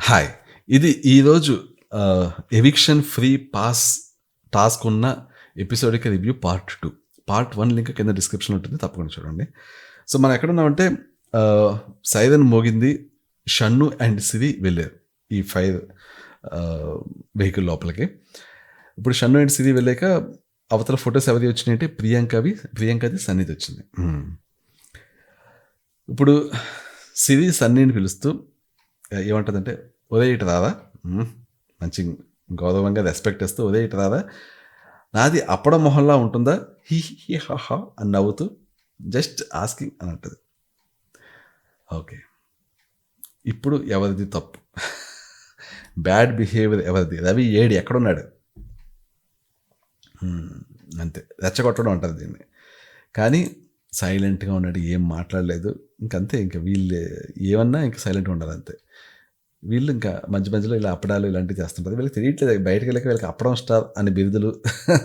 Hi. ఇది ఈరోజు eviction free pass task ఉన్న ఎపిసోడ్‌కి రివ్యూ పార్ట్ 2. పార్ట్ 1 లింక్ కింద డిస్క్రిప్షన్‌లో ఉంటుంది. తప్పకుండా చూడండి. సో, మనం ఎక్కడున్నామంటే సైరన్ మోగింది. షన్ను అండ్ సిరి వెళ్ళారు. ఈ ఫైర్ వెహికల్ లోపలికి. ఇప్పుడు షన్ను అండ్ సిరి వెళ్ళాక అవతల ఫోటోస్ ఎవరియి వచ్చినాయంటే ప్రియాంకది, సన్నీది వచ్చింది. ఇప్పుడు సిరి సన్నీని పిలుస్తూ ఏమంటదంటే, "ఒరేయ్ ఇటు రారా." మంచి గౌరవంగా రెస్పెక్ట్ ఇస్తూ, "ఒరేయ్ ఇటు రారా, నాది అప్పడం మొహంలా ఉంటుందా, హి హి హా హా అని నవ్వుతూ జస్ట్ ఆస్కింగ్" అని అంటది. ఓకే, ఇప్పుడు ఎవరిది తప్పు? బ్యాడ్ బిహేవియర్ ఎవరిది? రవి ఏడి ఎక్కడున్నాడు? అంతే, రెచ్చగొట్టడం అంటారు దీన్ని. కానీ సైలెంట్గా ఉన్నాడు, ఏం మాట్లాడలేదు. ఇంకంతే, ఇంకా వీళ్ళు ఏమన్నా ఇంకా సైలెంట్గా ఉండాలి అంతే. వీళ్ళు ఇంకా మధ్య మధ్యలో ఇలా అప్పడాలు ఇలాంటివి చేస్తుంటారు. వీళ్ళకి తెలియట్లేదు, బయటకు వెళ్ళక వీళ్ళకి అప్పడం స్టార్ అని బిరుదులు.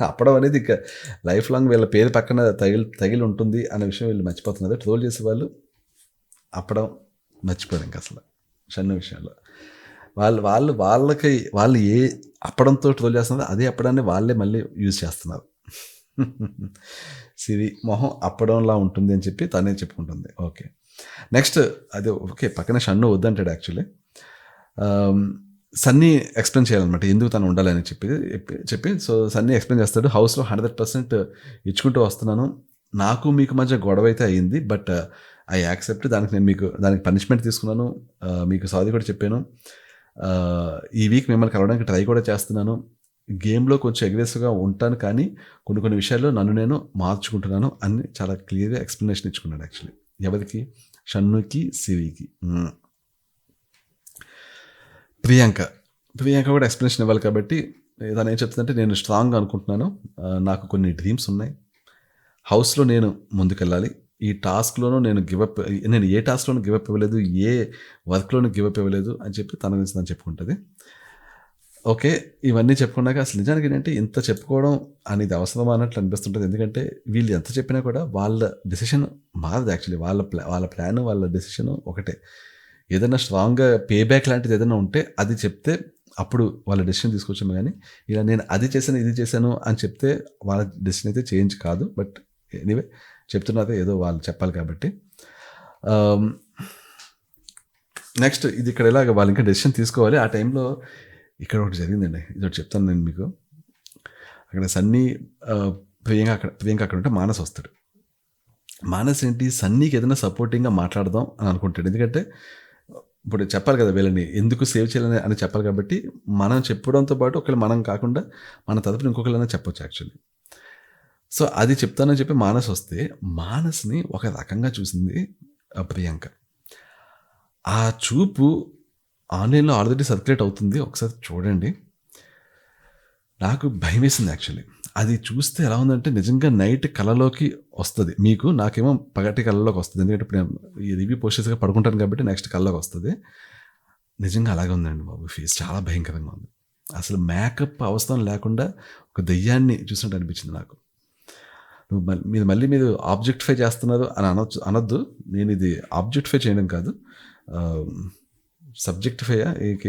అప్పడం అనేది ఇంకా లైఫ్ లాంగ్ వీళ్ళ పేరు పక్కన తగిలి ఉంటుంది అనే విషయం వీళ్ళు మర్చిపోతున్నారు. ట్రోల్ చేసే వాళ్ళు అప్పడం మర్చిపోయారు ఇంకా అసలు షన్ను విషయంలో. వాళ్ళు ఏ అప్పడంతో ట్రోల్ చేస్తున్నారో అదే అప్పడాన్ని వాళ్ళే మళ్ళీ యూజ్ చేస్తున్నారు. సిరి మొహం అప్పడంలా ఉంటుంది అని చెప్పి తనే చెప్పుకుంటుంది. ఓకే, నెక్స్ట్ అది ఓకే, పక్కన షన్ను వద్దంటాడు యాక్చువల్లీ. సన్నీ ఎక్స్ప్లెయిన్ చేయాలన్నమాట ఎందుకు తను ఉండాలని చెప్పి సో సన్నీ ఎక్స్ప్లెయిన్ చేస్తాడు. హౌస్లో 100% ఇచ్చుకుంటూ వస్తున్నాను, నాకు మీకు మధ్య గొడవ అయితే అయ్యింది, బట్ ఐ యాక్సెప్ట్. దానికి పనిష్మెంట్ తీసుకున్నాను, మీకు సారీ కూడా చెప్పాను. ఈ వీక్ మిమ్మల్ని కలవడానికి ట్రై కూడా చేస్తున్నాను. గేమ్లో కొంచెం అగ్రెసివ్గా ఉంటాను, కానీ కొన్ని విషయాల్లో నన్ను నేను మార్చుకుంటున్నాను అని చాలా క్లియర్గా ఎక్స్ప్లెనేషన్ ఇచ్చుకున్నాడు యాక్చువల్లీ. ఎవరికి? షన్నుకి, సిరికి. ప్రియాంక కూడా ఎక్స్ప్లెనేషన్ ఇవ్వాలి కాబట్టి తను ఏం చెప్తుందంటే, నేను స్ట్రాంగ్గా అనుకుంటున్నాను, నాకు కొన్ని డ్రీమ్స్ ఉన్నాయి, హౌస్లో నేను ముందుకెళ్ళాలి, ఈ టాస్క్లోనూ నేను ఏ టాస్క్లోనూ గివప్ ఇవ్వలేదు, ఏ వర్క్లోనూ గివప్ ఇవ్వలేదు అని చెప్పి తన గురించి తను చెప్పుకుంటుంది. ఓకే, ఇవన్నీ చెప్పుకున్నాక అసలు నిజానికి ఏంటంటే ఇంత చెప్పుకోవడం అనేది అవసరమా అన్నట్లు అనిపిస్తుంటుంది. ఎందుకంటే వీళ్ళు ఎంత చెప్పినా కూడా వాళ్ళ డెసిషన్ మారదు యాక్చువల్లీ. వాళ్ళ ప్లాన్, వాళ్ళ డెసిషన్ ఒకటే. ఏదైనా స్ట్రాంగ్గా పే బ్యాక్ లాంటిది ఏదైనా ఉంటే అది చెప్తే అప్పుడు వాళ్ళ డెసిషన్ తీసుకొచ్చాము. కానీ ఇలా నేను అది చేశాను, ఇది చేశాను అని చెప్తే వాళ్ళ డెసిషన్ అయితే చేంజ్ కాదు. బట్ ఎనీవే చెప్తున్నదే ఏదో వాళ్ళు చెప్పాలి కాబట్టి. నెక్స్ట్ ఇది ఇక్కడ ఇలాగ వాళ్ళు ఇంకా డెసిషన్ తీసుకోవాలి. ఆ టైంలో ఇక్కడ ఒకటి జరిగిందండి, ఇది ఒకటి చెప్తాను నేను మీకు. అక్కడ సన్నీ ప్రియాంక అక్కడ ఉంటే మానస్ వస్తాడు. మానస్ ఏంటి, సన్నీకి ఏదైనా సపోర్టింగ్గా మాట్లాడదాం అని అనుకుంటాడు. ఎందుకంటే ఇప్పుడు చెప్పాలి కదా, వీళ్ళని ఎందుకు సేవ్ చేయాలని అని చెప్పాలి కాబట్టి మనం చెప్పడంతో పాటు ఒకవేళ మనం కాకుండా మన తరపున ఇంకొకరైనా చెప్పొచ్చు యాక్చువల్లీ. సో అది చెప్తానని చెప్పి మానస్ వస్తే మానస్ని ఒక రకంగా చూసింది ప్రియాంక. ఆ చూపు ఆన్లైన్లో ఆల్రెడీ సర్క్యులేట్ అవుతుంది, ఒకసారి చూడండి. నాకు భయం వేసింది యాక్చువల్లీ. అది చూస్తే ఎలా ఉందంటే నిజంగా నైట్ కళలోకి వస్తుంది మీకు, నాకేమో పగటి కళలోకి వస్తుంది. ఎందుకంటే ఇప్పుడు ఈ రివ్యూ పోస్టర్స్గా పడుకుంటాను కాబట్టి నెక్స్ట్ కళలోకి వస్తుంది. నిజంగా అలాగే ఉందండి బాబు, ఫేస్ చాలా భయంకరంగా ఉంది. అసలు మేకప్ అవసరం లేకుండా ఒక దెయ్యాన్ని చూసినట్టు అనిపించింది నాకు. మీరు ఆబ్జెక్టిఫై చేస్తున్నారు అని అనొద్దు. నేను ఇది ఆబ్జెక్టిఫై చేయడం కాదు, సబ్జెక్టిఫై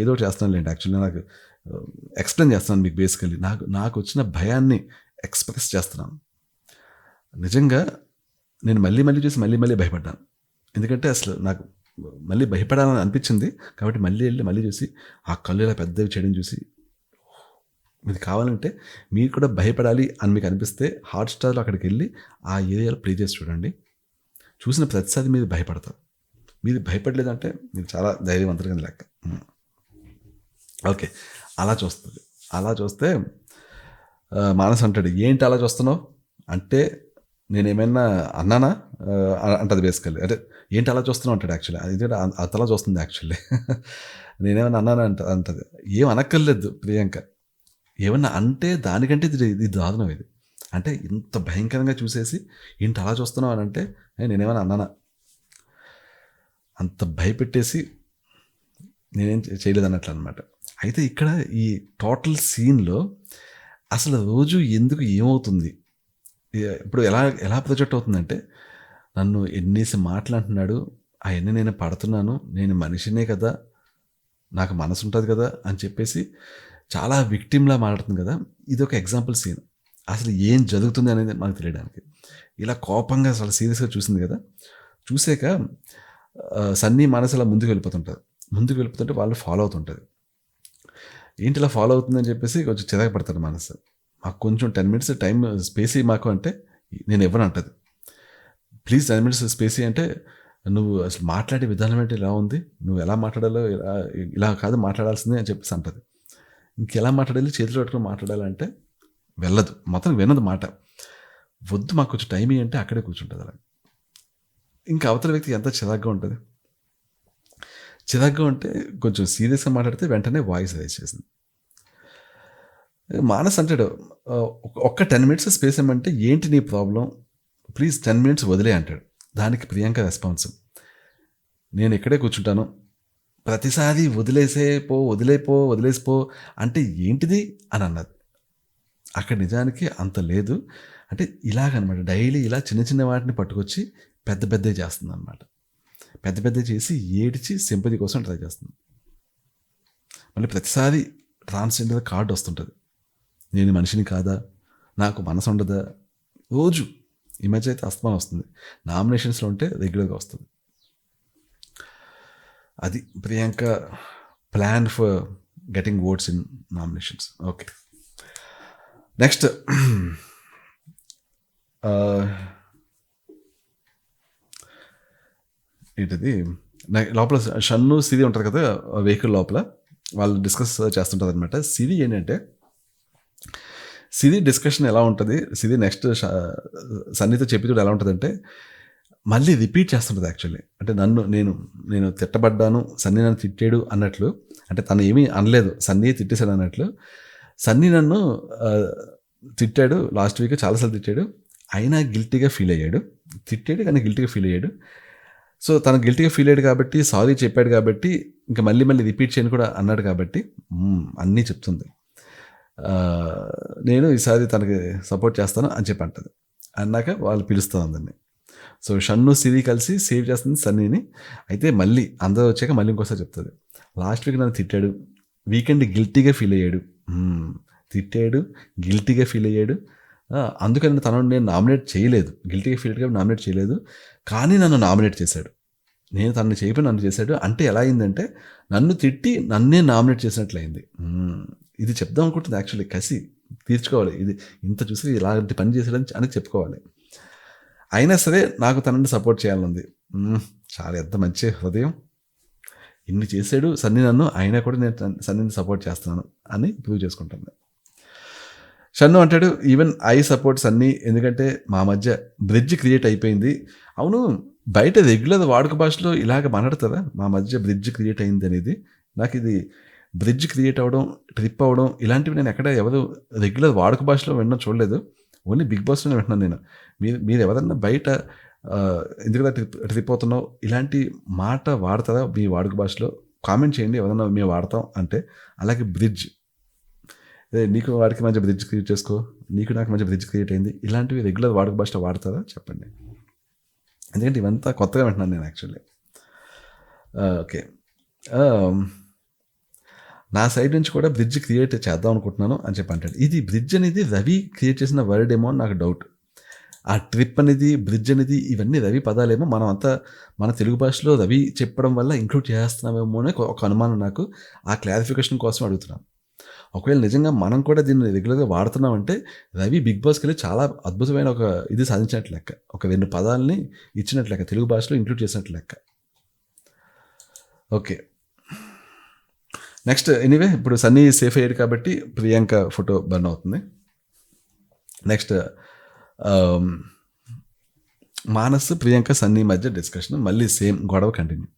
ఏదో చేస్తున్నాను లేండి. యాక్చువల్లీ నాకు ఎక్స్ప్లెయిన్ చేస్తున్నాను మీకు. బేసికలీ నాకు వచ్చిన భయాన్ని ఎక్స్ప్రెస్ చేస్తున్నాను. నిజంగా నేను మళ్ళీ చూసి మళ్ళీ భయపడ్డాను. ఎందుకంటే అసలు నాకు మళ్ళీ భయపడాలని అనిపించింది కాబట్టి మళ్ళీ చూసి ఆ కళ్ళు ఇలా పెద్దవి చేయడం చూసి, మీరు కావాలంటే మీరు కూడా భయపడాలి అని మీకు అనిపిస్తే హాట్‌స్టార్‌లో అక్కడికి వెళ్ళి ఆ ఏరియాలో ప్లే చేసి చూడండి. చూసిన ప్రతిసారి మీరు భయపడతారు. మీరు భయపడలేదంటే మీరు చాలా ధైర్యవంతులుగా లెక్క. ఓకే, అలా చూస్తే మానస్ అంటాడు, ఏంటి అలా చూస్తున్నావు అంటే నేనేమైనా అన్నానా అంటది బేసికల్లీ. అంటే ఏంటి అలా చూస్తున్నావు అంటాడు యాక్చువల్లీ. ఇది అతలా చూస్తుంది యాక్చువల్లీ. నేనేమైనా అన్నానా అంటది. ఏం అనక్కర్లేదు ప్రియాంక, ఏమన్నా అంటే దానికంటే ఇది దారుణం. ఇది అంటే ఇంత భయంకరంగా చూసేసి ఏంటి అలా చూస్తున్నావు అని అంటే నేనేమైనా అన్నానా, అంత భయపెట్టేసి నేనేం చేయలేదు అన్నట్లు అనమాట. అయితే ఇక్కడ ఈ టోటల్ సీన్లో అసలు రోజు ఎందుకు ఏమవుతుంది, ఇప్పుడు ఎలా ప్రొజెక్ట్ అవుతుందంటే, నన్ను ఎన్నేసి మాటలు అంటున్నాడు, అవన్నీ నేను పడుతున్నాను, నేను మనిషినే కదా, నాకు మనసు ఉంటుంది కదా అని చెప్పేసి చాలా విక్టిమ్లా మాట్లాడుతుంది కదా. ఇది ఒక ఎగ్జాంపుల్ సీన్. అసలు ఏం జరుగుతుంది అనేది మనకు తెలియడానికి. ఇలా కోపంగా చాలా సీరియస్గా చూసింది కదా. చూసాక సన్నీ మనసు అలా ముందుకు వెళ్ళిపోతుంటుంది. ముందుకు వెళ్ళిపోతుంటే వాళ్ళు ఫాలో అవుతుంటుంది. ఏంటి ఇలా ఫాలో అవుతుందని చెప్పేసి కొంచెం చిరాకు పడతాడు మనసు. మాకు కొంచెం 10 మినిట్స్ టైం స్పేస్ ఇయ్యి మాకు అంటే నేను ఇవ్వను అంటది. ప్లీజ్ 10 మినిట్స్ స్పేస్ ఇయ్యి అంటే నువ్వు అసలు మాట్లాడే విధానం ఏంటి ఇలా ఉంది, నువ్వు ఎలా మాట్లాడాలో ఇలా కాదు మాట్లాడాల్సిందే అని చెప్పేసి అంటది. ఇంకెలా మాట్లాడాలి, చేతులు పట్టుకొని మాట్లాడాలంటే వెళ్ళదు, మొత్తం వినదు మాట. వద్దు మాకు కొంచెం టైం ఇయ్యి అంటే అక్కడే కూర్చుంటుంది అలా. ఇంకా అవతల వ్యక్తి ఎంత చిరాగ్గా ఉంటుంది. చిరాగ్గా ఉంటే కొంచెం సీరియస్గా మాట్లాడితే వెంటనే వాయిస్ రైజ్ చేసింది. మానస్ అంటాడు, ఒక్క 10 మినిట్స్ స్పేస్ ఇవ్వమంటే ఏంటి నీ ప్రాబ్లం, ప్లీజ్ 10 మినిట్స్ వదిలే అంటాడు. దానికి ప్రియాంక రెస్పాన్స్, నేను ఇక్కడే కూర్చుంటాను, ప్రతిసారి వదిలేసిపో అంటే ఏంటిది అని అన్నది. అక్కడ నిజానికి అంత లేదు. అంటే ఇలాగనమాట, డైలీ ఇలా చిన్న చిన్న వాటిని పట్టుకొచ్చి పెద్ద చేస్తుంది అనమాట. పెద్ద చేసి ఏడిచి సింపతి కోసం ట్రై చేస్తుంది. మళ్ళీ ప్రతిసారి ట్రాన్స్జెండర్ కార్డు వస్తుంటుంది. నేను మనిషిని కాదా, నాకు మనసు ఉండదా, రోజు ఈ మధ్య అయితే అస్తమానం వస్తుంది. నామినేషన్స్లో ఉంటే రెగ్యులర్గా వస్తుంది. అది Priyanka plan for getting votes in nominations. Okay, next ఏంటిది, లోపల షన్ను సిరి ఉంటారు కదా వెహికల్ లోపల, వాళ్ళు డిస్కస్ చేస్తుంటారు అనమాట. సిరి ఏంటంటే, సిరి డిస్కషన్ ఎలా ఉంటుంది, సిరి నెక్స్ట్ సన్నితో చెప్పి ఎలా ఉంటుందంటే మళ్ళీ రిపీట్ చేస్తుంటుంది యాక్చువల్లీ. అంటే నేను తిట్టబడ్డాను, సన్నీ నన్ను తిట్టాడు అన్నట్లు. అంటే తను ఏమీ అనలేదు, సన్నీ తిట్టేశాడు అన్నట్లు. సన్నీ నన్ను తిట్టాడు లాస్ట్ వీక్, చాలాసార్లు తిట్టాడు, అయినా గిల్టీగా ఫీల్ అయ్యాడు. తిట్టాడు కానీ గిల్టీగా ఫీల్ అయ్యాడు. సో తను గిల్టీగా ఫీల్ అయ్యాడు కాబట్టి, సారీ చెప్పాడు కాబట్టి, ఇంకా మళ్ళీ రిపీట్ చేయని కూడా అన్నాడు కాబట్టి అన్నీ చెప్తుంది. నేను ఈసారి తనకి సపోర్ట్ చేస్తాను అని చెప్పి అంటది. అన్నాక వాళ్ళు పిలుస్తుంది అందరినీ. సో షన్ను సిరి కలిసి సేవ్ చేస్తుంది సన్నీని. అయితే మళ్ళీ అందరూ వచ్చాక మళ్ళీ ఇంకోసారి చెప్తుంది, లాస్ట్ వీక్ నన్ను తిట్టాడు, వీకెండ్ గిల్టీగా ఫీల్ అయ్యాడు, తిట్టాడు గిల్టీగా ఫీల్ అయ్యాడు, అందుకని తనను నేను నామినేట్ చేయలేదు, గిల్టీగా ఫీల్ అయ్యాడు నామినేట్ చేయలేదు, కానీ నన్ను నామినేట్ చేశాడు. నేను తనని చేయకపోయి నన్ను చేశాడు. అంటే ఎలా అయిందంటే నన్ను తిట్టి నన్నే నామినేట్ చేసినట్లయింది. ఇది చెప్దాం అనుకుంటుంది యాక్చువల్లీ, కసి తీర్చుకోవాలి, ఇది ఇంత చూసి ఇలాంటి పని చేశాడని అని చెప్పుకోవాలి. అయినా సరే నాకు తనని సపోర్ట్ చేయాలనుంది. చాలా ఎంత మంచి హృదయం, ఇన్ని చేశాడు సన్నీ నన్ను, అయినా కూడా నేను సన్నీని సపోర్ట్ చేస్తున్నాను అని ప్రూవ్ చేసుకుంటాను. షన్ను అంటాడు, ఈవెన్ ఐ సపోర్ట్ సన్నీ, ఎందుకంటే మా మధ్య బ్రిడ్జ్ క్రియేట్ అయిపోయింది. అవును, బయట రెగ్యులర్ వాడుక భాషలో ఇలాగ మాట్లాడతారా, మా మధ్య బ్రిడ్జ్ క్రియేట్ అయింది అనేది. నాకు ఇది బ్రిడ్జ్ క్రియేట్ అవ్వడం, ట్రిప్ అవ్వడం ఇలాంటివి నేను ఎక్కడ ఎవరు రెగ్యులర్ వాడుక భాషలో వినడం చూడలేదు. ఓన్లీ బిగ్ బాస్లోనే వింటున్నాను నేను. మీరు ఎవరన్నా బయట ఎందుకంటే ట్రిప్ అవుతున్నావు ఇలాంటి మాట వాడతారా మీ వాడుక భాషలో, కామెంట్ చేయండి ఎవరన్నా మేము వాడతాం అంటే. అలాగే బ్రిడ్జ్, నీకు వాడికి మధ్య బ్రిడ్జ్ క్రియేట్ చేసుకో, నీకు నాకు మధ్య బ్రిడ్జ్ క్రియేట్ అయింది, ఇలాంటివి రెగ్యులర్ వాడుక భాషలో వాడతారా చెప్పండి. ఎందుకంటే ఇవంతా కొత్తగా వింటున్నాను నేను యాక్చువల్లీ. ఓకే, నా సైడ్ నుంచి కూడా బ్రిడ్జ్ క్రియేట్ చేద్దాం అనుకుంటున్నాను అని చెప్పి అంటాడు. ఇది బ్రిడ్జ్ అనేది రవి క్రియేట్ చేసిన వర్డ్ ఏమో అని నాకు డౌట్. ఆ ట్రిప్ అనేది, బ్రిడ్జ్ అనేది, ఇవన్నీ రవి పదాలేమో మనం అంతా మన తెలుగు భాషలో రవి చెప్పడం వల్ల ఇంక్లూడ్ చేస్తున్నామేమో అని ఒక అనుమానం నాకు. ఆ క్లారిఫికేషన్ కోసం అడుగుతున్నాను. ఒకవేళ నిజంగా మనం కూడా దీన్ని రెగ్యులర్గా వాడుతున్నామంటే రవి బిగ్ బాస్కి వెళ్ళి చాలా అద్భుతమైన ఒక ఇది సాధించినట్లు లెక్క, ఒక 2 పదాలని ఇచ్చినట్లు లెక్క, తెలుగు భాషలో ఇంక్లూడ్ చేసినట్లు లెక్క. ఓకే, నెక్స్ట్ ఎనీవే ఇప్పుడు సన్నీ సేఫ్ అయ్యాడు కాబట్టి ప్రియాంక ఫోటో బర్న్ అవుతుంది. నెక్స్ట్ మానస్ ప్రియాంక సన్నీ మధ్య డిస్కషన్, మళ్ళీ సేమ్ గొడవ కంటిన్యూ.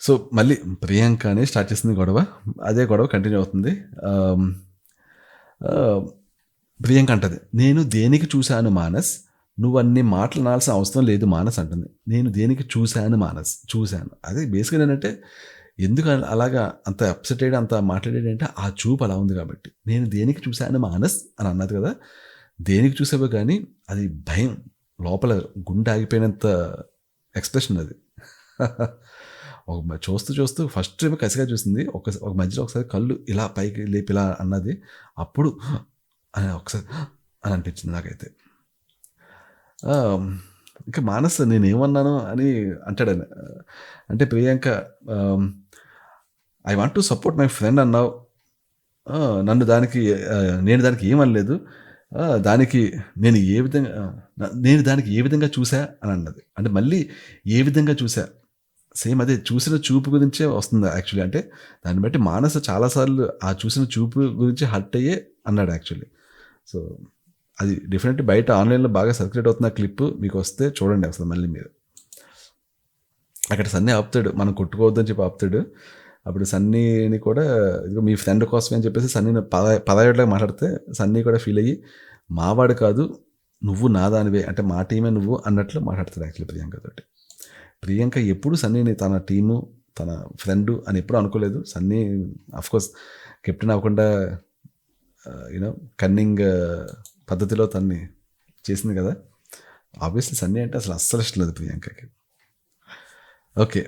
సో మళ్ళీ ప్రియాంకనే స్టార్ట్ చేసింది గొడవ, అదే గొడవ కంటిన్యూ అవుతుంది. ప్రియాంక అంటది, నేను దేనికి చూశాను మానస్, నువ్వు అన్ని మాటలు నాల్సిన అవసరం లేదు మానస్ అంటుంది. నేను దేనికి చూశాను మానస్, చూశాను. అదే బేసిక్గా ఏంటంటే ఎందుకు అలాగా అంత అప్సెట్ అయ్యాడు, అంత మాట్లాడాడు అంటే ఆ చూపు అలా ఉంది కాబట్టి. నేను దేనికి చూశాను మానస్ అని అన్నది కదా, దేనికి చూసావో కానీ అది భయం, లోపల గుండె ఆగిపోయినంత ఎక్స్ప్రెషన్ అది. చూస్తూ చూస్తూ ఫస్ట్ ఏమో కసిగా చూసింది. ఒక మధ్యలో ఒకసారి కళ్ళు ఇలా పైకి లేపి ఇలా అన్నది. అప్పుడు అని ఒకసారి అని అనిపించింది నాకైతే. ఇంకా మానస్ నేనేమన్నాను అని అంటాడాయన. అంటే Priyanka I want to support my friend అన్నావు. నన్ను దానికి నేను దానికి ఏమనలేదు. దానికి నేను దానికి ఏ విధంగా చూసా అని అన్నది. అంటే మళ్ళీ ఏ విధంగా చూసా? సేమ్ అదే చూసిన చూపు గురించే వస్తుంది యాక్చువల్లీ. అంటే దాన్ని బట్టి మానస చాలా సార్లు ఆ చూసిన చూపు గురించి హర్ట్ అయ్యే అన్నాడు యాక్చువల్లీ. సో అది డెఫినెట్లీ బయట ఆన్లైన్లో బాగా సర్క్యులేట్ అవుతున్న క్లిప్ మీకు వస్తే చూడండి అసలు మళ్ళీ మీరు. అక్కడ సన్నీ ఆపుతాడు, మనం కొట్టుకోవద్దని చెప్పి ఆపుతాడు. అప్పుడు సన్నీని కూడా ఇదిగో మీ ఫ్రెండ్ కోసమే అని చెప్పేసి సన్నీని పదాయట్లాగా మాట్లాడితే సన్నీ కూడా ఫీల్ అయ్యి మావాడు కాదు నువ్వు నా దానివే, అంటే మా టీమే నువ్వు అన్నట్లు మాట్లాడతాడు యాక్చువల్లీ ప్రియాంకతోటి. ప్రియాంక ఎప్పుడు సన్నీని తన టీము తన ఫ్రెండ్ అని ఎప్పుడు అనుకోలేదు. సన్నీ అఫ్కోర్స్ కెప్టెన్ అవ్వకుండా యూనో కన్నింగ్ పద్ధతిలో తన్ని చేసింది కదా. ఆబ్వియస్లీ సన్నీ అంటే అసలు అస్సలు ఇష్టం లేదు ప్రియాంకకి. ఓకే,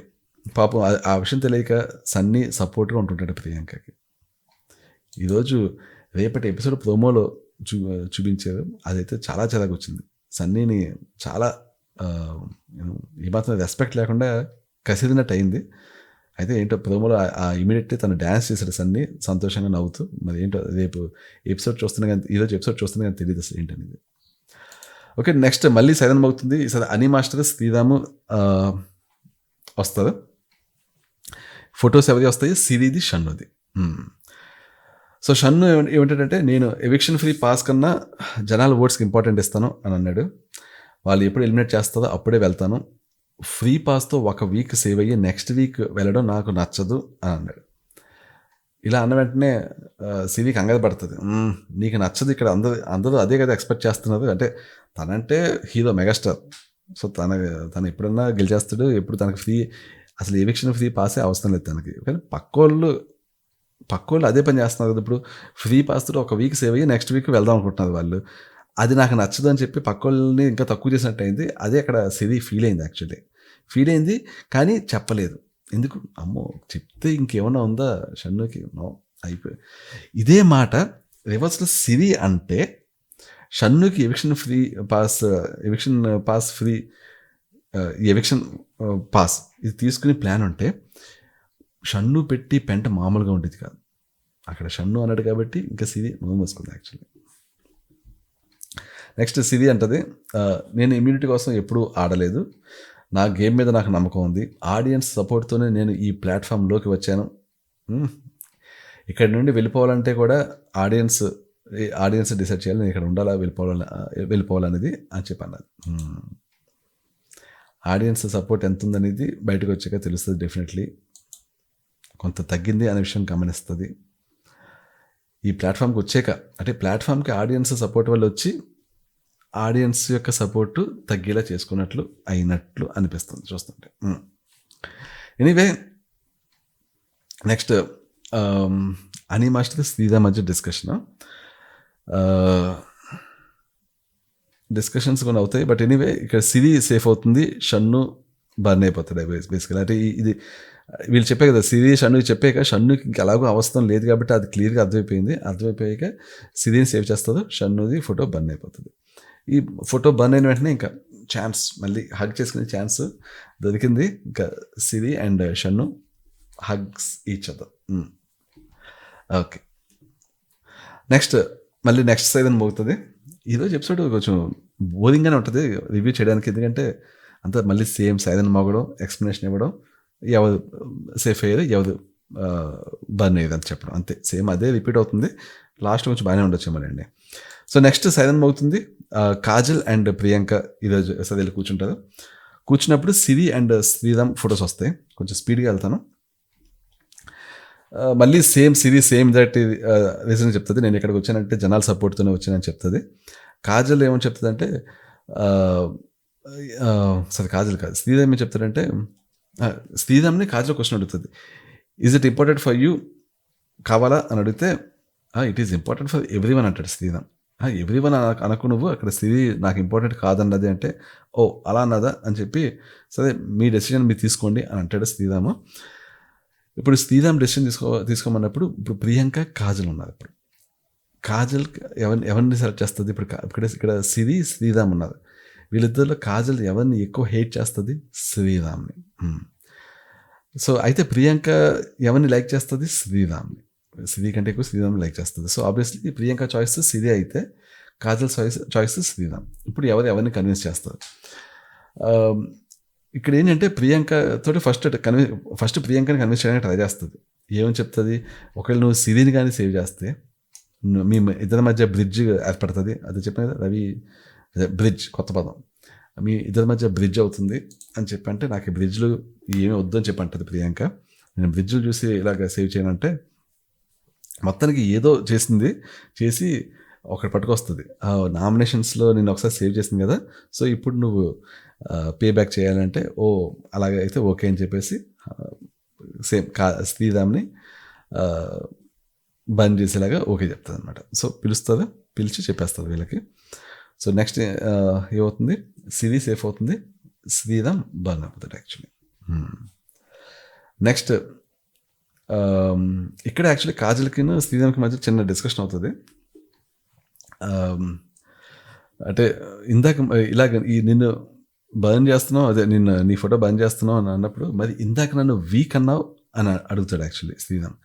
పాపం ఆ విషయం తెలియక సన్నీ సపోర్ట్గా ఉంటుంటాడు ప్రియాంకకి. ఈరోజు రేపటి ఎపిసోడ్ ప్రోమోలో చూపించారు. అదైతే చాలా చిరాకు వచ్చింది. సన్నీని చాలా ఏమాత్రం రెస్పెక్ట్ లేకుండా కసిరినట్టు అయింది. అయితే ఏంటో ప్రోమోలో ఇమీడియట్లీ తను డ్యాన్స్ చేశాడు సన్నీ సంతోషంగా నవ్వుతూ. మరి ఏంటో రేపు ఎపిసోడ్ చూస్తున్నా కానీ ఈరోజు ఎపిసోడ్ చూస్తున్నా కానీ తెలియదు అసలు ఏంటనేది. ఓకే, నెక్స్ట్ మళ్ళీ సైలెంట్ అవుతుంది. ఈసారి అని మాస్టర్ శ్రీరాము వస్తారు. ఫొటోస్ ఎవరి వస్తాయి? సిరిది, షన్నుది. సో షన్ను ఏమంటాడంటే నేను ఎవిక్షన్ ఫ్రీ పాస్ కన్నా జనాల ఓట్స్కి ఇంపార్టెంట్ ఇస్తాను అని అన్నాడు. వాళ్ళు ఎప్పుడు ఎలిమినేట్ చేస్తారో అప్పుడే వెళ్తాను. ఫ్రీ పాస్తో ఒక వీక్ సేవ్ అయ్యి నెక్స్ట్ వీక్ వెళ్ళడం నాకు నచ్చదు అని అన్నాడు. ఇలా అన్న వెంటనే సిరికి కంగారు పడుతుంది. నీకు నచ్చదు, ఇక్కడ అందరూ అదే కదా ఎక్స్పెక్ట్ చేస్తున్నారు. అంటే తనంటే హీరో, మెగాస్టార్. సో తను ఎప్పుడన్నా గెలిచేస్తాడు. ఎప్పుడు తనకు ఫ్రీ అసలు ఎవిక్షన్ ఫ్రీ పాసే అవసరం లేదు తనకి. కానీ పక్కోళ్ళు అదే పని చేస్తున్నారు కదా. ఇప్పుడు ఫ్రీ పాస్తో ఒక వీక్ సేవ్ అయ్యి నెక్స్ట్ వీక్ వెళ్దాం అనుకుంటున్నారు వాళ్ళు. అది నాకు నచ్చదు అని చెప్పి పక్కోళ్ళని ఇంకా తక్కువ చేసినట్టు అయింది. అదే అక్కడ సిరి ఫీల్ అయింది. యాక్చువల్లీ ఫీల్ అయింది కానీ చెప్పలేదు. ఎందుకు? అమ్మో చెప్తే ఇంకేమన్నా ఉందా షన్నుకి? నో, అయిపోయి. ఇదే మాట రివర్స్లో సిరి అంటే షన్నుకి ఎవిక్షన్ పాస్ ఇది తీసుకునే ప్లాన్ ఉంటే షన్ను పెట్టి పెంట మామూలుగా ఉండేది కాదు. అక్కడ షన్ను అన్నాడు కాబట్టి ఇంకా సిరి నో మూసుకుంది యాక్చువల్లీ. నెక్స్ట్ సిరి అంటది, నేను ఇమ్యూనిటీ కోసం ఎప్పుడూ ఆడలేదు. నా గేమ్ మీద నాకు నమ్మకం ఉంది. ఆడియన్స్ సపోర్ట్తోనే నేను ఈ ప్లాట్ఫామ్లోకి వచ్చాను. ఇక్కడి నుండి వెళ్ళిపోవాలంటే కూడా ఆడియన్స్ డిసైడ్ చేయాలి. నేను ఇక్కడ ఉండాలా వెళ్ళిపోవాలనేది అని చెప్పి అన్నది. ఆడియన్స్ సపోర్ట్ ఎంత ఉందనేది బయటకు వచ్చాక తెలుస్తుంది. డెఫినెట్లీ కొంత తగ్గింది అనే విషయం గమనిస్తుంది. ఈ ప్లాట్ఫామ్కి వచ్చాక, అంటే ప్లాట్ఫామ్కి ఆడియన్స్ సపోర్ట్ వల్ల వచ్చి ఆడియన్స్ యొక్క సపోర్టు తగ్గేలా చేసుకున్నట్లు అయినట్లు అనిపిస్తుంది చూస్తుంటే. ఎనీవే నెక్స్ట్ అని మాస్టర్ శ్రీదా మధ్య డిస్కషన్స్ కొన్ని అవుతాయి. బట్ ఎనీవే ఇక్కడ సిరి సేఫ్ అవుతుంది, షన్ను బర్న్ అయిపోతాడు బేసికల్. అంటే ఇది వీళ్ళు చెప్పే కదా, సిరి షన్నుకి చెప్పాక షన్నుకి ఇంకా ఎలాగో అవసరం లేదు కాబట్టి అది క్లియర్గా అర్థమైపోయాక సిరిని సేవ్ చేస్తుంది, షన్నుది ఫోటో బర్న్ అయిపోతుంది. ఈ ఫోటో బర్న్ అయిన వెంటనే ఇంకా ఛాన్స్ మళ్ళీ హగ్ చేసుకునే ఛాన్స్ దొరికింది. ఇంకా Siri and Shannu hugs each other. Okay, next siren మోగుతుంది. ఈరోజు ఎపిసోడ్ కొంచెం బోరింగ్గానే ఉంటుంది రివ్యూ చేయడానికి. ఎందుకంటే అంతా మళ్ళీ సేమ్ సైజన్ మోగడం, ఎక్స్ప్లెనేషన్ ఇవ్వడం, ఎవరు సేఫ్ అయ్యారు ఎవరు బర్న్ అయ్యారు అని చెప్పడం, అంతే. సేమ్ అదే రిపీట్ అవుతుంది. లాస్ట్ కొంచెం బాగానే ఉండొచ్చు మళ్ళీ అండి. సో నెక్స్ట్ సైలెంట్ అవుతుంది. కాజల్ అండ్ ప్రియాంక ఈరోజు సదేళ్ళు కూర్చుంటారు. కూర్చున్నప్పుడు సిరి అండ్ శ్రీరామ్ ఫొటోస్ వస్తాయి. కొంచెం స్పీడ్గా వెళ్తాను. మళ్ళీ సిరి సేమ్ దట్ రీజన్ చెప్తుంది. నేను ఇక్కడికి వచ్చానంటే జనాల సపోర్ట్తోనే వచ్చానని చెప్తుంది. కాజల్ ఏమని చెప్తుంది అంటే, కాజల్ కాదు, శ్రీరామ్ ఏం చెప్తాడంటే, శ్రీరామ్ని కాజల్ క్వశ్చన్ అడుగుతుంది, is it important for you కావాలా అని అడిగితే, it is important for every one అంటాడు శ్రీరామ్. ఎవ్రీవన్ అనకు నువ్వు, అక్కడ శ్రీ నాకు ఇంపార్టెంట్ కాదన్నది అంటే, ఓ అలా అన్నదా అని చెప్పి, సరే మీ డెసిషన్ మీరు తీసుకోండి అని అంటాడు శ్రీరాము. ఇప్పుడు శ్రీరామ్ డెసిషన్ తీసుకోమన్నప్పుడు ఇప్పుడు ప్రియాంక, కాజల్ ఉన్నారు. ఇప్పుడు కాజల్ ఎవరిని సెలెక్ట్ చేస్తుంది? ఇప్పుడు ఇక్కడ శ్రీరామ్ ఉన్నారు. వీళ్ళిద్దరిలో కాజల్ ఎవరిని ఎక్కువ హేట్ చేస్తుంది? శ్రీరామ్ని. సో అయితే ప్రియాంక ఎవరిని లైక్ చేస్తుంది? శ్రీరామ్ని. శ్రీ కంటే ఎక్కువ శ్రీరామ్ లైక్ చేస్తుంది. So obviously Priyanka choice Sri అయితే కాజల్ చాయిస్ శ్రీరామ్. ఇప్పుడు ఎవరిని కన్విన్స్ చేస్తారు? ఇక్కడ ఏంటంటే ప్రియాంక తోటి ఫస్ట్ ప్రియాంకని కన్విన్స్ చేయడానికి ట్రై చేస్తుంది. ఏమని చెప్తుంది? ఒకవేళ నువ్వు శ్రీని కానీ సేవ్ చేస్తే మీ ఇద్దరి మధ్య బ్రిడ్జ్ ఏర్పడుతుంది. అది చెప్పిన కదా రవి, బ్రిడ్జ్ కొత్త పదం, మీ ఇద్దరి మధ్య బ్రిడ్జ్ అవుతుంది అని చెప్పంటే, నాకు ఈ బ్రిడ్జ్లు ఏమీ వద్దు అని చెప్పంటుంది ప్రియాంక. నేను బ్రిడ్జ్లు చూసి ఇలాగ సేవ్ చేయనంటే మొత్తానికి ఏదో చేసి ఒకటి పట్టుకొస్తుంది. నామినేషన్స్లో నేను ఒకసారి సేవ్ చేసింది కదా, సో ఇప్పుడు నువ్వు పే బ్యాక్ చేయాలంటే ఓ అలాగే అయితే ఓకే అని చెప్పేసి సేమ్ శ్రీరామ్ని బంద్ చేసేలాగా ఓకే చెప్తుంది అనమాట. సో పిలిచి చెప్పేస్తుంది వీళ్ళకి. సో నెక్స్ట్ ఏమవుతుంది? సిరి సేఫ్ అవుతుంది, శ్రీరామ్ బర్న్ అవుతుంది యాక్చువల్లీ. నెక్స్ట్ ఇక్కడ యాక్చువల్లీ కాజల్కి శ్రీరామ్కి మధ్య చిన్న డిస్కషన్ అవుతుంది. అంటే ఇందాక ఇలాగ నిన్ను బర్న్ చేస్తున్నావు, అదే నీ ఫోటో బర్న్ చేస్తున్నావు అని అన్నప్పుడు, మరి ఇందాక నన్ను వీక్ అన్నావు అని అడుగుతాడు యాక్చువల్లీ శ్రీరామ్.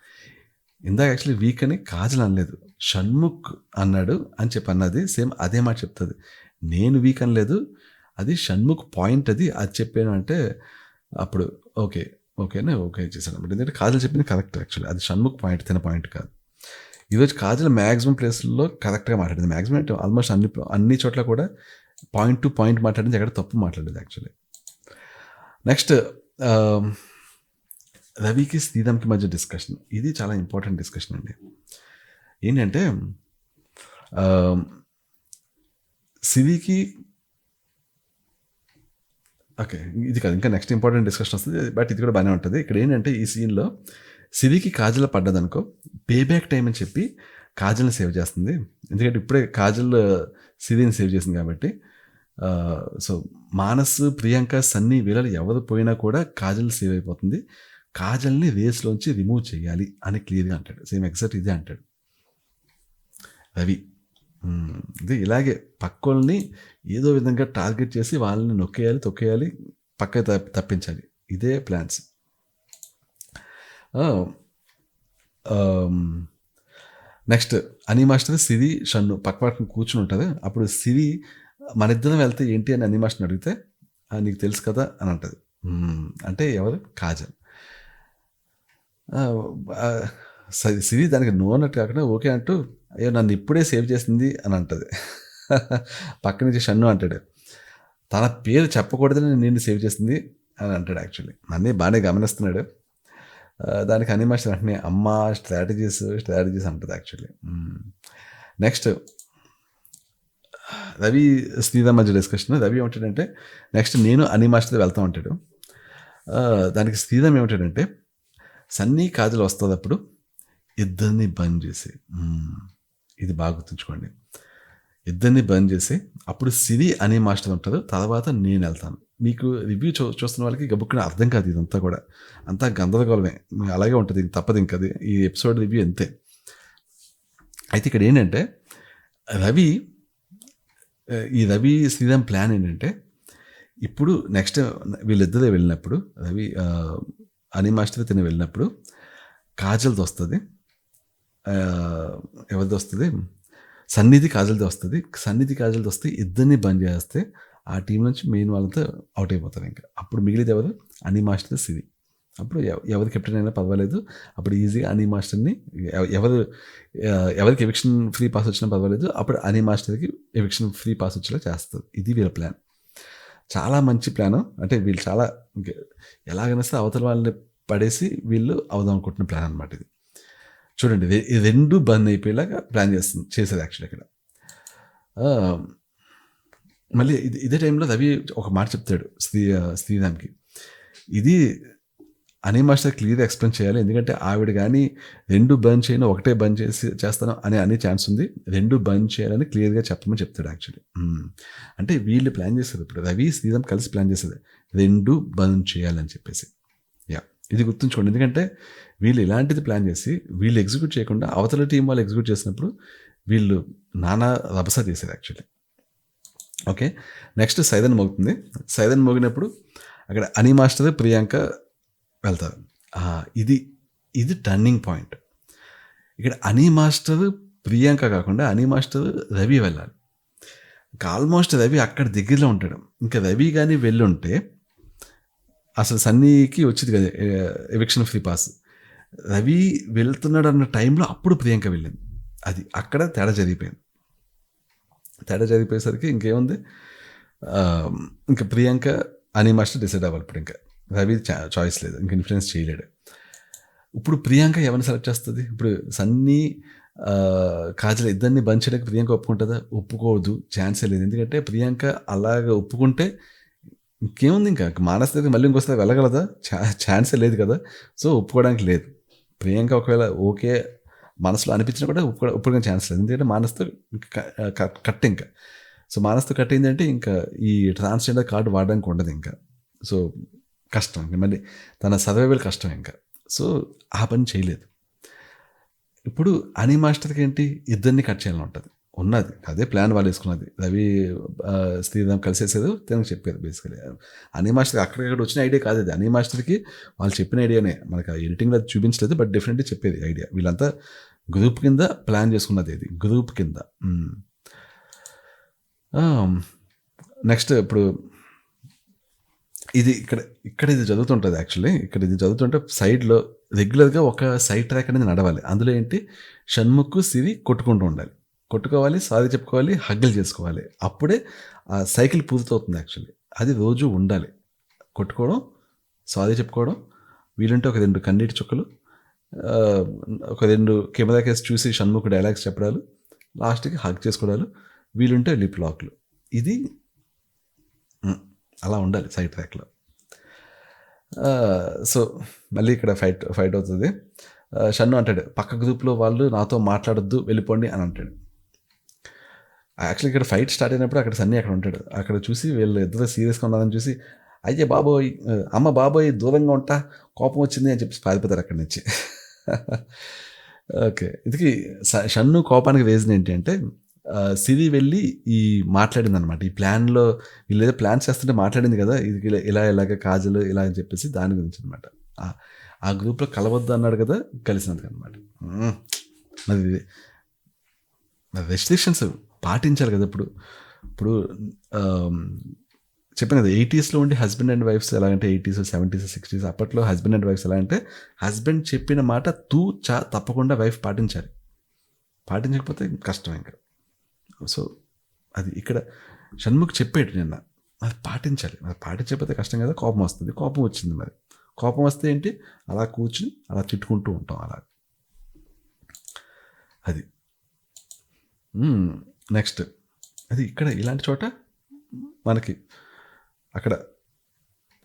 ఇందాక యాక్చువల్లీ వీక్ అని కాజల్ అనలేదు, షణ్ముఖ్ అన్నాడు అని చెప్పి అన్నది సేమ్ అదే మాట చెప్తుంది. నేను వీక్ అనలేదు, అది షణ్ముఖ్ పాయింట్, అది చెప్పాను అంటే అప్పుడు ఓకేనే ఓకే చేశాను అనమాట. ఎందుకంటే కాజల్ చెప్పింది కరెక్ట్ యాక్చువల్లీ, అది షణ్ముఖ్ పాయింట్, తిన పాయింట్ కాదు. ఈరోజు కాజల్ మ్యాక్సిమం ప్లేస్లో కరెక్ట్గా మాట్లాడింది. మ్యాక్సిమం అంటే ఆల్మోస్ట్ అన్ని చోట్ల కూడా పాయింట్ టు పాయింట్ మాట్లాడింది, ఎక్కడ తప్పు మాట్లాడేది యాక్చువల్లీ. నెక్స్ట్ రవికి శ్రీరామ్కి మధ్య డిస్కషన్, ఇది చాలా ఇంపార్టెంట్ డిస్కషన్ అండి. ఏంటంటే సిరికి ఓకే ఇది కాదు, ఇంకా నెక్స్ట్ ఇంపార్టెంట్ డిస్కషన్ వస్తుంది, బట్ ఇది కూడా బాగానే ఉంటుంది. ఇక్కడ ఏంటంటే ఈ సీన్లో సిరికి కాజల్ పడ్డదనుకో, పే బ్యాక్ టైం అని చెప్పి కాజల్ని సేవ్ చేస్తుంది. ఎందుకంటే ఇప్పుడే కాజల్ సిరిని సేవ్ చేసింది కాబట్టి. సో మానస్, ప్రియాంక, సన్నీ వీళ్ళలో ఎవరు పోయినా కూడా కాజల్ సేవ్ అయిపోతుంది. కాజల్ని రేస్లోంచి రిమూవ్ చేయాలి అని క్లియర్గా అంటాడు. సేమ్ ఎగ్జాక్ట్ ఇదే అంటాడు రవి. ఇది ఇలాగే పక్కోళ్ళని ఏదో విధంగా టార్గెట్ చేసి వాళ్ళని తొక్కేయాలి, పక్క తప్పించాలి, ఇదే ప్లాన్స్. నెక్స్ట్ అని మాస్టర్ సిరి షన్ను పక్కన కూర్చుని ఉంటుంది. అప్పుడు సిరి మన ఇద్దరం వెళ్తే ఏంటి అని అని మాస్టర్ని అడిగితే, నీకు తెలుసు కదా అని అంటది. అంటే ఎవరు? కాజల్. సిరి దానికి నో అన్నట్టు కాకుండా ఓకే అంటూ, అయ్యో నన్ను ఇప్పుడే సేవ్ చేసింది అని అంటది. పక్క నుంచి షన్ను అంటాడు, తన పేరు చెప్పకూడదని నిన్ను సేవ్ చేసింది అని అంటాడు. యాక్చువల్లీ నన్నే బాగానే గమనిస్తున్నాడు. దానికి అని మాస్టర్ వెంటనే అమ్మ స్ట్రాటజీస్ అంటది యాక్చువల్లీ. నెక్స్ట్ రవి శ్రీరామ్ మధ్య డిస్కషన్. రవి ఏమంటాడంటే నెక్స్ట్ నేను అని మాస్టర్ వెళ్తాం అంటాడు. దానికి శ్రీరామ్ ఏమంటాడంటే, సన్నీ కాజల్ వస్తుంది అప్పుడు ఇద్దరిని బంద్ చేసి, ఇది బాగా గుర్తుంచుకోండి, ఇద్దరిని బంద్ చేసి అప్పుడు సిరి అని మాస్టర్ ఉంటారు, తర్వాత నేను వెళ్తాను. మీకు రివ్యూ చూస్తున్న వాళ్ళకి గబుక్కున అర్థం కాదు, ఇదంతా కూడా అంతా గందరగోళమే, అలాగే ఉంటుంది, తప్పదు. ఇంకా అది ఈ ఎపిసోడ్ రివ్యూ అంతే. అయితే ఇక్కడ ఏంటంటే రవి శ్రీరామ్ ప్లాన్ ఏంటంటే, ఇప్పుడు నెక్స్ట్ వీళ్ళిద్దరే వెళ్ళినప్పుడు, రవి అని మాస్టర్ తిని వెళ్ళినప్పుడు కాజల్ది వస్తుంది, ఎవరిది వస్తుంది? సన్నిధి కాజల్ది వస్తుంది. కాజల్ది వస్తే ఇద్దరిని బంద్ చేస్తే ఆ టీం నుంచి మెయిన్ వాళ్ళంతా అవుట్ అయిపోతారు. ఇంకా అప్పుడు మిగిలిది ఎవరు? అని మాస్టర్, సిరి. అప్పుడు ఎవరు కెప్టెన్ అయినా పర్వాలేదు, అప్పుడు ఈజీగా అని మాస్టర్ని ఎవరికి ఎవిక్షన్ ఫ్రీ పాస్ వచ్చినా పర్వాలేదు, అప్పుడు అని మాస్టర్కి ఎవిక్షన్ ఫ్రీ పాస్ వచ్చేలా చేస్తారు. ఇది వీళ్ళ ప్లాన్. చాలా మంచి ప్లాను. అంటే వీళ్ళు చాలా ఎలాగనిస్తే అవతల వాళ్ళని పడేసి వీళ్ళు అవుదాం అనుకుంటున్న ప్లాన్ అనమాట ఇది. చూడండి, ఇది రెండు బంద్ అయిపోయేలాగా ప్లాన్ చేసేది యాక్చువల్లీ ఇక్కడ. మళ్ళీ ఇదే టైంలో రవి ఒక మాట చెప్తాడు శ్రీరామ్కి, ఇది అని మాస్టర్ క్లియర్గా ఎక్స్ప్లెయిన్ చేయాలి. ఎందుకంటే ఆవిడ కానీ 2 బర్న్ చేయను, ఒకటే బర్న్ చేస్తాను అనే ఛాన్స్ ఉంది. 2 బర్న్ చేయాలని క్లియర్గా చెప్పమని చెప్తాడు యాక్చువల్లీ. అంటే వీళ్ళు ప్లాన్ చేసేది, ఇప్పుడు రవి శ్రీరామ్ కలిసి ప్లాన్ చేసేది 2 బర్న్ చేయాలని చెప్పేసి. ఇది గుర్తుంచుకోండి. ఎందుకంటే వీళ్ళు ఇలాంటిది ప్లాన్ చేసి వీళ్ళు ఎగ్జిక్యూట్ చేయకుండా అవతల టీం వాళ్ళు ఎగ్జిక్యూట్ చేసినప్పుడు వీళ్ళు నానా రభస చేశారు యాక్చువల్లీ. ఓకే, నెక్స్ట్ సైదన్ మోగుతుంది. సైదన్ మోగినప్పుడు అక్కడ అని మాస్టర్ ప్రియాంక వెళ్తారు. ఇది టర్నింగ్ పాయింట్. ఇక్కడ అని మాస్టర్ ప్రియాంక కాకుండా అని మాస్టర్ రవి వెళ్ళాలి. ఇంకా ఆల్మోస్ట్ రవి అక్కడ దగ్గరలో ఉంటాడు. ఇంకా రవి కానీ వెళ్ళుంటే అసలు సన్నీకి వచ్చేది కదా ఎవిక్షన్ ఫ్రీ పాస్. రవి వెళ్తున్నాడు అన్న టైంలో అప్పుడు ప్రియాంక వెళ్ళింది. అది అక్కడ తేడా జరిగిపోయింది. తేడా జరిగిపోయేసరికి ఇంకేముంది, ఇంకా ప్రియాంక అని మాస్టర్ డిసైడ్ అవ్వాలి. ఇప్పుడు ఇంకా రవి చాయిస్ లేదు, ఇంకా ఇన్ఫ్లుయెన్స్ చేయలేడు. ఇప్పుడు ప్రియాంక ఎవరిని సెలెక్ట్ చేస్తుంది? ఇప్పుడు సన్నీ కాజల్ ఇద్దరిని బంద్ చేయడానికి ప్రియాంక ఒప్పుకుంటుందా? ఒప్పుకోదు, ఛాన్సే లేదు. ఎందుకంటే ప్రియాంక అలాగ ఒప్పుకుంటే ఇంకేముంది, ఇంకా మానస్ దగ్గర మళ్ళీ ఇంకోసారి వెళ్ళగలదా? ఛాన్సే లేదు కదా. సో ఒప్పుకోవడానికి లేదు. ప్రియాంక ఒకవేళ ఓకే మనసులో అనిపించినా కూడా ఒప్పుకోవడానికి ఛాన్స్ లేదు. ఎందుకంటే మానస్తో కట్ ఇంకా. సో మానస్తో కట్ అయిందంటే ఇంకా ఈ ట్రాన్స్జెండర్ కార్డు వాడడానికి ఉండదు ఇంకా. సో కష్టం, ఇంకా మళ్ళీ తన సర్వైవల్ కష్టం ఇంకా. సో ఆ పని చేయలేదు. ఇప్పుడు అని మాస్టర్కి ఏంటి, ఇద్దరిని కట్ చేయాలని ఉంటుంది, ఉన్నది అదే ప్లాన్ వాళ్ళు వేసుకున్నది. రవి శ్రీరామ్ కలిసేసేది తనకు చెప్పారు. బేసికలీ అని మాస్టర్కి అక్కడిక్కడ వచ్చిన ఐడియా కాదు అది. అని మాస్టర్కి వాళ్ళు చెప్పిన ఐడియానే, మనకు ఎడిటింగ్లో అది చూపించలేదు, బట్ డెఫినెట్లీ చెప్పేది ఐడియా. వీళ్ళంతా గ్రూప్ కింద ప్లాన్ చేసుకున్నది, ఇది గ్రూప్ కింద. నెక్స్ట్ ఇప్పుడు ఇది ఇక్కడ ఇది చదువుతుంటుంది యాక్చువల్లీ. ఇక్కడ ఇది చదువుతుంటే సైడ్లో రెగ్యులర్గా ఒక సైడ్ ట్రాక్ అనేది నడవాలి. అందులో ఏంటి, షణ్ముఖ్ సిరి కొట్టుకుంటూ ఉండాలి, కొట్టుకోవాలి, సారీ చెప్పుకోవాలి, హగ్గులు చేసుకోవాలి. అప్పుడే ఆ సైకిల్ పూర్తవుతుంది యాక్చువల్లీ. అది రోజు ఉండాలి, కొట్టుకోవడం, సారీ చెప్పుకోవడం, వీలుంటే ఒక 2 కన్నీటి చుక్కలు, ఒక 2 కెమెరా కేసు చూసి షణ్ముఖ్ డైలాగ్స్ చెప్పడాలు, లాస్ట్కి హగ్ చేసుకోవడాలు, వీలుంటే లిప్ లాక్లు. ఇది అలా ఉండాలి సైడ్ ట్రాక్లో. సో మళ్ళీ ఇక్కడ ఫైట్ అవుతుంది. షన్ను అంటాడు, పక్క గ్రూప్లో వాళ్ళు నాతో మాట్లాడొద్దు, వెళ్ళిపోండి అని అంటాడు. యాక్చువల్లీ ఇక్కడ ఫైట్ స్టార్ట్ అయినప్పుడు అక్కడ సన్నీ అక్కడ ఉంటాడు. అక్కడ చూసి వీళ్ళు ఇద్దరు సీరియస్గా ఉన్నారని చూసి, అయ్యే బాబోయ్, అమ్మ బాబోయ్ దూరంగా ఉంటా, కోపం వచ్చింది అని చెప్పి పారిపోతారు అక్కడి నుంచి. ఓకే, ఇది షన్ను కోపానికి రీజన్ ఏంటి అంటే, సిరి వెళ్ళి ఈ మాట్లాడింది అనమాట. ఈ ప్లాన్లో వీళ్ళు ఏదో ప్లాన్ చేస్తుంటే మాట్లాడింది కదా, ఇది ఇలాగ కాజల్ ఇలా అని చెప్పేసి దాని గురించి అనమాట. ఆ గ్రూప్లో కలవద్దు అన్నాడు కదా, కలిసినందుకు అనమాట. మరి రెస్ట్రిక్షన్స్ పాటించాలి కదా. ఇప్పుడు చెప్పాను కదా, 80sలో ఉండి హస్బెండ్ అండ్ వైఫ్స్ ఎలా అంటే 80s, 70s, 60s అప్పట్లో హస్బెండ్ అండ్ వైఫ్స్ ఎలా అంటే, హస్బెండ్ చెప్పిన మాట తప్పకుండా వైఫ్ పాటించాలి. పాటించకపోతే కష్టం ఇంకా. సో అది ఇక్కడ షణ్ముఖ్ చెప్పాడు నిన్న, అది పాటించాలి. అది పాటించకపోతే కష్టం కదా, కోపం వస్తుంది. కోపం వచ్చింది, మరి కోపం వస్తే ఏంటి, అలా కూర్చుని అలా తిట్టుకుంటూ ఉంటాం అలా. అది నెక్స్ట్ అది ఇక్కడ ఇలాంటి చోట మనకి అక్కడ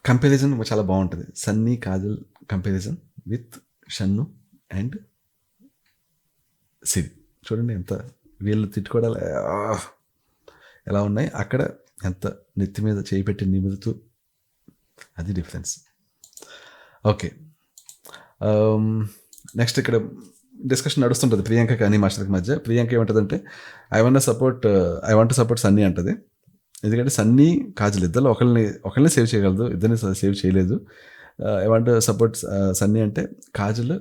కంపారిజన్ చాలా బాగుంటుంది. Sunny Kajal comparison with Shannu and Siri. చూడండి ఎంత వీళ్ళు తిట్టుకోవడాలు ఎలా ఉన్నాయి, అక్కడ ఎంత నెత్తి మీద చేయి పెట్టి నిమురుతూ, అది డిఫరెన్స్. ఓకే, నెక్స్ట్ ఇక్కడ డిస్కషన్ నడుస్తుంటుంది ప్రియాంక కానీ మాస్టర్కి మధ్య. ప్రియాంక ఏమంటుందంటే, I want to support Sunny అంటుంది. ఎందుకంటే సన్నీ కాజల్ ఇద్దరు ఒకరిని సేవ్ చేయగలదు, ఇద్దరిని సేవ్ చేయలేదు. I want to support Sunny అంటే, కాజల్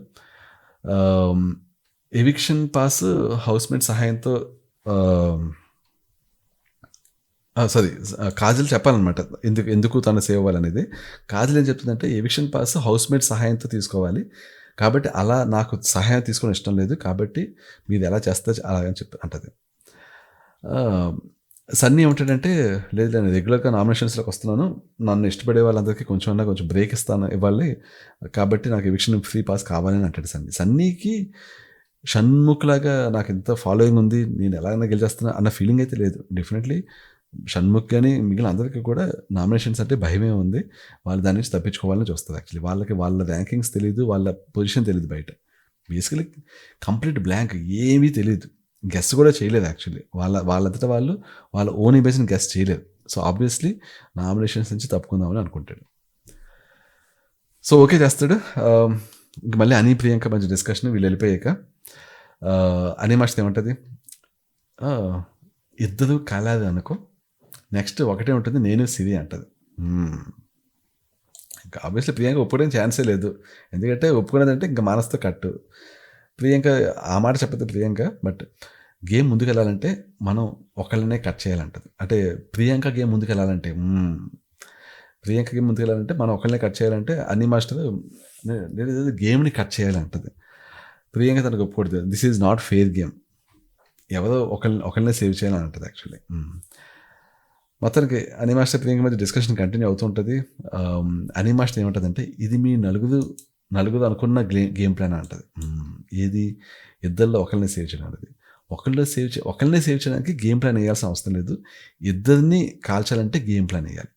ఎవిక్షన్ పాస్ హౌస్మేట్ సహాయంతో కాజల్ చెప్పాలన్నమాట ఎందుకు తను సేవ్ అవ్వాలనేది. కాజల్ ఏం చెప్తుందంటే, ఎవిక్షన్ పాస్ హౌస్మేట్ సహాయంతో తీసుకోవాలి, కాబట్టి అలా నాకు సహాయం తీసుకోవడం ఇష్టం లేదు, కాబట్టి మీరు ఎలా చేస్తే అలాగని అంటది. సన్నీ ఏమంటాడంటే, లేదు నేను రెగ్యులర్గా నామినేషన్స్లోకి వస్తున్నాను, నన్ను ఇష్టపడే వాళ్ళందరికీ కొంచెం బ్రేక్ ఇవ్వాలి, కాబట్టి నాకు ఎవిక్షన్ ఫ్రీ పాస్ కావాలని అంటాడు సన్నీకి. షణ్ముఖ్ లాగా నాకు ఎంత ఫాలోయింగ్ ఉంది, నేను ఎలాగైనా గెలిచేస్తున్నా అన్న ఫీలింగ్ అయితే లేదు. డెఫినెట్లీ షణ్ముఖ్ కానీ మిగిలిన అందరికీ కూడా నామినేషన్స్ అంటే భయమే ఉంది. వాళ్ళు దాని నుంచి తప్పించుకోవాలని చూస్తారు యాక్చువల్లీ. వాళ్ళకి వాళ్ళ ర్యాంకింగ్స్ తెలీదు, వాళ్ళ పొజిషన్ తెలీదు బయట. బేసికలీ కంప్లీట్ బ్లాంక్, ఏమీ తెలీదు. గెస్ కూడా చేయలేదు యాక్చువల్లీ. వాళ్ళంతటా వాళ్ళు వాళ్ళ ఓన్ ఇమేజ్ని గెస్ చేయలేదు. సో ఆబ్వియస్లీ నామినేషన్స్ నుంచి తప్పుకుందామని అనుకుంటాడు. సో ఓకే చేస్తాడు. ఇంక మళ్ళీ అని ప్రియాంక మధ్య డిస్కషన్ వీళ్ళు వెళ్ళిపోయాక అని మాస్టర్ ఏమంటుంది, ఇద్దరు కాలేదు అనుకో, నెక్స్ట్ ఒకటే ఉంటుంది, నేను సిరి అంటది. ఇంకా ఆబ్వియస్లీ ప్రియాంక ఒప్పుకోవడానికి ఛాన్సే లేదు. ఎందుకంటే ఒప్పుకునేదంటే ఇంకా మానస్తో కట్టు. ప్రియాంక ఆ మాట చెప్పదు ప్రియాంక. బట్ గేమ్ ముందుకు వెళ్ళాలంటే మనం ఒకళ్ళనే కట్ చేయాలంటది. అంటే ప్రియాంక గేమ్ ముందుకు వెళ్ళాలంటే మనం ఒకళ్ళనే కట్ చేయాలంటే అన్ని మాస్టర్ గేమ్ని కట్ చేయాలంటది. ప్రియాంక తనకు ఒప్పుకోడు. This is not fair game, ఎవరో ఒకళ్ళనే సేవ్ చేయాలని అంటది యాక్చువల్లీ. మొత్తానికి అని మాస్టర్ ప్రియాంక మధ్య డిస్కషన్ కంటిన్యూ అవుతుంటుంది. అని మాస్టర్ ఏమంటుందంటే, ఇది మీ నలుగురు అనుకున్న గేమ్ ప్లాన్ అంటది. ఏది ఇద్దరిలో ఒకళ్ళని సేవ్ చేయడం అనేది. ఒకళ్ళనే సేవ్ చేయడానికి గేమ్ ప్లాన్ వేయాల్సిన అవసరం లేదు, ఇద్దరిని కాల్చాలంటే గేమ్ ప్లాన్ వేయాలి.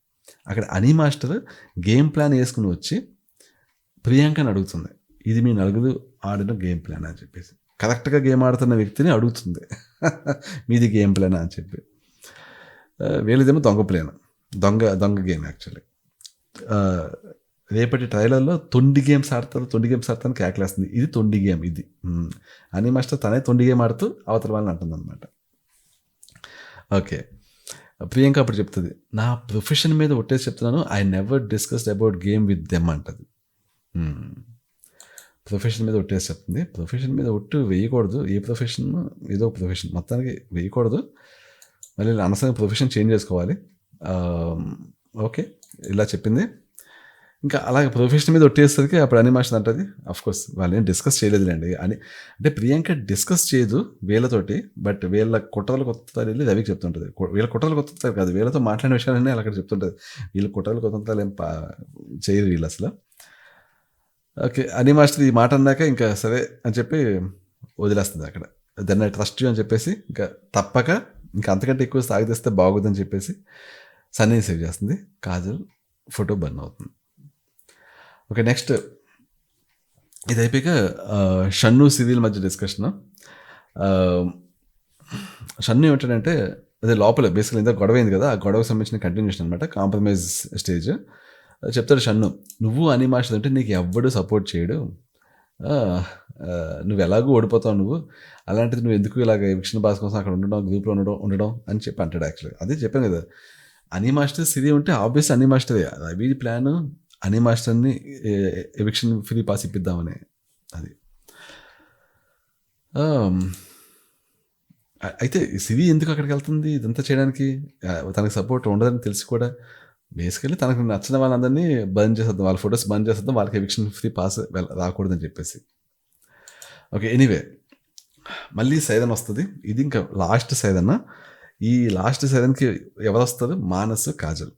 అక్కడ అని మాస్టర్ గేమ్ ప్లాన్ వేసుకుని వచ్చి ప్రియాంకని అడుగుతుంది, ఇది మీ నలుగురు ఆడిన గేమ్ ప్లాన్ అని చెప్పేసి. కరెక్ట్గా గేమ్ ఆడుతున్న వ్యక్తిని అడుగుతుంది, మీది గేమ్ ప్లాన్ అని చెప్పి. వీళ్ళదేమో దొంగ గేమ్ యాక్చువల్లీ. రేపటి ట్రైలర్లో తొండి గేమ్స్ ఆడతాను క్యాక్లేస్తుంది. ఇది తొండి గేమ్ ఇది. అని మాస్టర్ తనే తొండి గేమ్ ఆడుతూ అవతల వాళ్ళని అంటుంది అనమాట. ఓకే, ప్రియాంక అప్పుడు చెప్తుంది, నా ప్రొఫెషన్ మీద ఒట్టేసి చెప్తున్నాను, I never discussed about game with them అంటది. ప్రొఫెషన్ మీద ఒట్టేసి చెప్తుంది. ప్రొఫెషన్ మీద ఒట్టు వేయకూడదు, ఏ ప్రొఫెషన్ ఏదో ప్రొఫెషన్ మొత్తానికి వేయకూడదు. మళ్ళీ అనవసరంగా ప్రొఫెషన్ చేంజ్ చేసుకోవాలి. ఓకే, ఇలా చెప్పింది. ఇంకా అలాగే ప్రొఫెషన్ మీద ఒట్టేసరికి అప్పుడు అని మాస్టర్ అంటది, అఫ్కోర్స్ వాళ్ళు ఏం డిస్కస్ చేయలేదులేండి అని. అంటే ప్రియాంక డిస్కస్ చేయదు వీళ్ళతోటి, బట్ వీళ్ళ కుట్రలు కొత్తలు వెళ్ళి రవికి చెప్తుంటుంది. వీళ్ళ కుట్రలు కొత్తలు కాదు, వీళ్ళతో మాట్లాడిన విషయాలన్నీ అలా అక్కడ చెప్తుంటుంది. వీళ్ళ కుట్రలు కొత్తలు ఏం చేయరు వీళ్ళు అసలు. ఓకే, అని మాస్టర్ ఈ మాట అన్నాక ఇంకా సరే అని చెప్పి వదిలేస్తుంది అక్కడ. దాన్ని ట్రస్ట్ యూ అని చెప్పేసి ఇంకా తప్పక ఇంకా అంతకంటే ఎక్కువ సాగితే బాగుందని చెప్పేసి సన్నీని సేవ్ చేస్తుంది. కాజల్ ఫోటో బర్న్ అవుతుంది. ఓకే, నెక్స్ట్ ఇది అయిపోయాక షన్ను సిరిల్ మధ్య డిస్కషన్. షన్ను ఏమిటంటే అదే లోపల బేసికల్ ఇంత గొడవ అయింది కదా, ఆ గొడవకు సంబంధించిన కంటిన్యూషన్ అనమాట, కాంప్రమైజ్ స్టేజ్. చెప్తాడు షన్ను, నువ్వు అని మాస్టర్ అంటే నీకు ఎవ్వడు సపోర్ట్ చేయడు, నువ్వు ఎలాగూ ఓడిపోతావు, నువ్వు అలాంటిది నువ్వు ఎందుకు ఇలాగ ఎవిక్షన్ బాస్ కోసం అక్కడ గ్రూప్లో ఉండడం అని చెప్పి అంటాడు. యాక్చువల్గా అదే చెప్పాను కదా, అని మాస్టర్ సిరి ఉంటే ఆబ్వియస్ అని మాస్టరే. రవి ప్లాన్ అని మాస్టర్ని ఎవిక్షన్ ఫ్రీ పాస్ ఇప్పిద్దామని. అది అయితే సిరి ఎందుకు అక్కడికి వెళ్తుంది ఇదంతా చేయడానికి? తనకు సపోర్ట్ ఉండదని తెలిసి కూడా బేసికలీ తనకు నచ్చిన వాళ్ళందరినీ బంద్ చేసేద్దాం, వాళ్ళ ఫొటోస్ బంద్ చేసేద్దాం, వాళ్ళకి ఎవిక్షన్ ఫ్రీ పాస్ రాకూడదని చెప్పేసి. ఓకే, ఎనీవే మళ్ళీ సైదన్ వస్తుంది. ఇది ఇంకా లాస్ట్ సైదన్. ఈ లాస్ట్ సైదన్కి ఎవరు వస్తారు? మానస్, కాజల్.